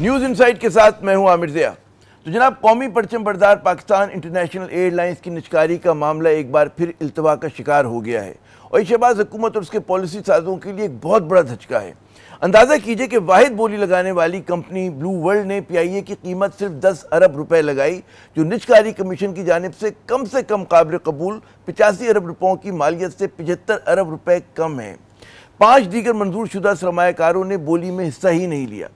News insight के साथ मैं हूं आमिर ज़िया। तो जनाब, कौमी परचम बरदार पाकिस्तान इंटरनेशनल एयरलाइंस की निजकारी का मामला एक बार फिर इल्तवा का शिकार हो गया है और ये शहबाज हुकूमत और उसके पॉलिसी साजों के लिए एक बहुत बड़ा धचका है। अंदाज़ा कीजिए कि वाहिद बोली लगाने वाली कंपनी ब्लू वर्ल्ड ने PIA की कीमत सिर्फ 10 अरब रुपए लगाई, जो निजकारी कमीशन की जानिब से कम काबिल कबूल 85 अरब रुपयों की मालियत से 75 अरब रुपए कम है। 5 दीगर मंजूर शुदा सरमायाकारों ने बोली में हिस्सा ही नहीं लिया।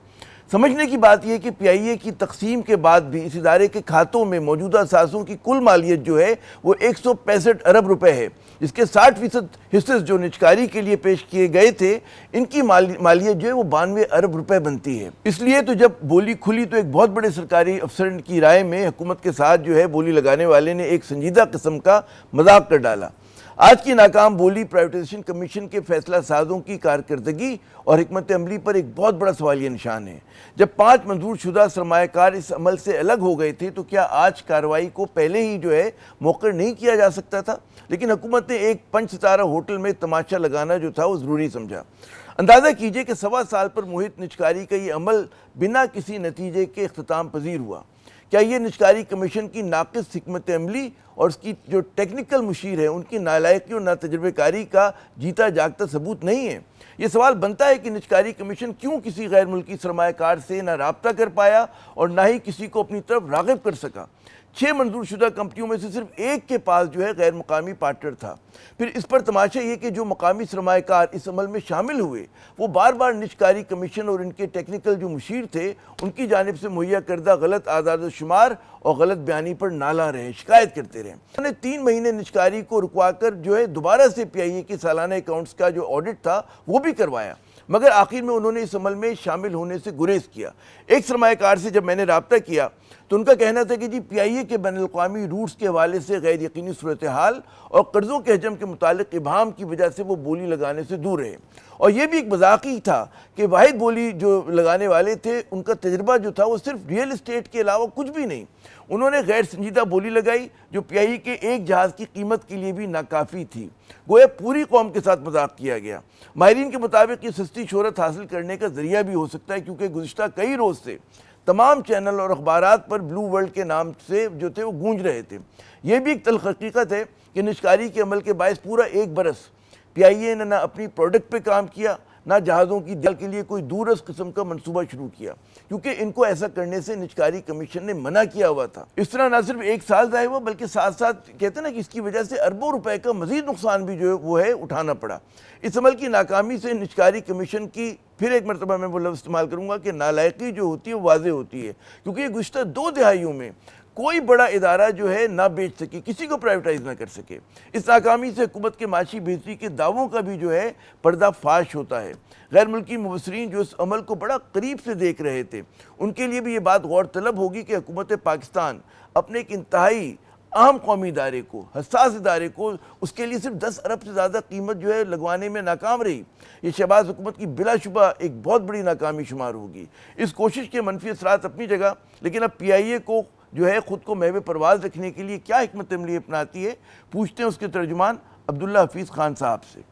समझने की बात यह कि PIA की तकसीम के बाद भी इस इदारे के खातों में मौजूदा सासों की कुल मालियत जो है वो 165 अरब रुपए है, जिसके 60% हिस्से जो निजकारी के लिए पेश किए गए थे, इनकी मालियत जो है वो 92 अरब रुपए बनती है। इसलिए तो जब बोली खुली तो एक बहुत बड़े सरकारी अफसर की राय में हुकूमत के साथ जो है बोली लगाने वाले ने एक संजीदा किस्म का मजाक कर डाला। आज की नाकाम बोली प्राइवेटाइजेशन कमीशन के फैसला साजों की कारकर्दगी और हिकमत अमली पर एक बहुत बड़ा सवालिया निशान है। जब 5 मंजूर शुदा सरमायाकार इस अमल से अलग हो गए थे तो क्या आज कार्रवाई को पहले ही जो है मौखर नहीं किया जा सकता था? लेकिन हुकूमत ने एक 5 सितारा होटल में तमाशा लगाना जो था वो ज़रूरी समझा। अंदाज़ा कीजिए कि 1.25 साल पर मुहित निजकारी का ये अमल बिना किसी नतीजे के इख्तिताम पजीर हुआ। क्या ये निजकारी कमीशन की नाक़िस हिकमत अमली और उसकी जो टेक्निकल मुशीर है उनकी नालायकी और नातजुर्बेकारी का जीता जागता सबूत नहीं है? ये सवाल बनता है कि निजकारी कमीशन क्यों किसी गैर मुल्की सरमायाकार से ना राब्ता कर पाया और ना ही किसी को अपनी तरफ राग़िब कर सका। 6 मंजूर शुदा कंपनियों में से सिर्फ एक के पास जो है गैर मुकामी पार्टनर था। फिर इस पर तमाशा ये कि जो मुकामी सरमायाकार इस अमल में शामिल हुए वो बार बार निजकारी कमीशन और इनके टेक्निकल जो मुशीर थे उनकी जानिब से मुहैया करदा गलत आदाद शुमार और गलत बयानी पर नाला रहे, शिकायत करते रहे। उन्होंने 3 महीने निजकारी को रुकवा कर जो है दोबारा से PIA की सालाना अकाउंट्स का जो ऑडिट था वो भी करवाया, मगर आखिर में उन्होंने इस अमल में शामिल होने से गुरेज किया। एक सरमायाकार से जब मैंने राब्ता किया तो उनका कहना था कि जी PIA के बैनुल-अक़वामी रूट्स के हवाले से गैर यकीनी सूरत हाल और कर्ज़ों के हजम के मुतालिक इबाहम की वजह से वो बोली लगाने से दूर रहे। और ये भी एक मजाक ही था कि वाहिद बोली जो लगाने वाले थे उनका तजर्बा जो था वो सिर्फ रियल इस्टेट के अलावा कुछ भी नहीं। उन्होंने गैर संजीदा बोली लगाई जो PIA के एक जहाज़ की कीमत के लिए भी नाकाफ़ी थी। गोया पूरी कौम के साथ मजाक किया गया। माहिरीन के मुताबिक ये सस्ती शोहरत हासिल करने का ज़रिया भी हो सकता है, क्योंकि गुज़िश्ता कई रोज़ से तमाम चैनल और अखबारात पर ब्लू वर्ल्ड के नाम से जो थे वो गूंज रहे थे। ये भी एक तल्ख़ हकीकत है कि निजकारी के अमल के बायस पूरा 1 बरस PIA ने ना अपनी प्रोडक्ट पे काम किया, ना जहाज़ों की देखभाल के लिए कोई दूरस किस्म का मंसूबा शुरू किया, क्योंकि इनको ऐसा करने से निजकारी कमीशन ने मना किया हुआ था। इस तरह ना सिर्फ 1 साल ज़ाया हुआ बल्कि साथ साथ कहते हैं ना कि इसकी वजह से अरबों रुपए का मजीद नुकसान भी जो है वो है उठाना पड़ा। इस अमल की नाकामी से निजकारी कमीशन की फिर एक मरतबा मैं वो लफ्ज़ इस्तेमाल करूँगा कि नालायकी जो होती है वो वाज़े होती है, क्योंकि गुज़िश्ता 2 दिहाइयों में कोई बड़ा इदारा जो है ना बेच सके, किसी को प्राइवेटाइज ना कर सके। इस नाकामी से हुकूमत के माशी बेहतरी के दावों का भी जो है पर्दाफाश होता है। गैर मुल्की मुबसरीन जो इस अमल को बड़ा करीब से देख रहे थे उनके लिए भी ये बात गौर तलब होगी कि हुकूमत पाकिस्तान अपने एक इंतहाई अहम कौमी इदारे को, हसास इदारे को, उसके लिए सिर्फ 10 अरब से ज़्यादा कीमत जो है लगवाने में नाकाम रही। ये शहबाज हुकूमत की बिलाशुबा एक बहुत बड़ी नाकामी शुमार होगी। इस कोशिश के मनफी असरात अपनी जगह, लेकिन अब PIA को जो है ख़ुद को महवे परवाज़ रखने के लिए क्या हिकमत अमली अपनाती है, पूछते हैं उसके तर्जुमान अब्दुल्ला हफीज़ खान साहब से।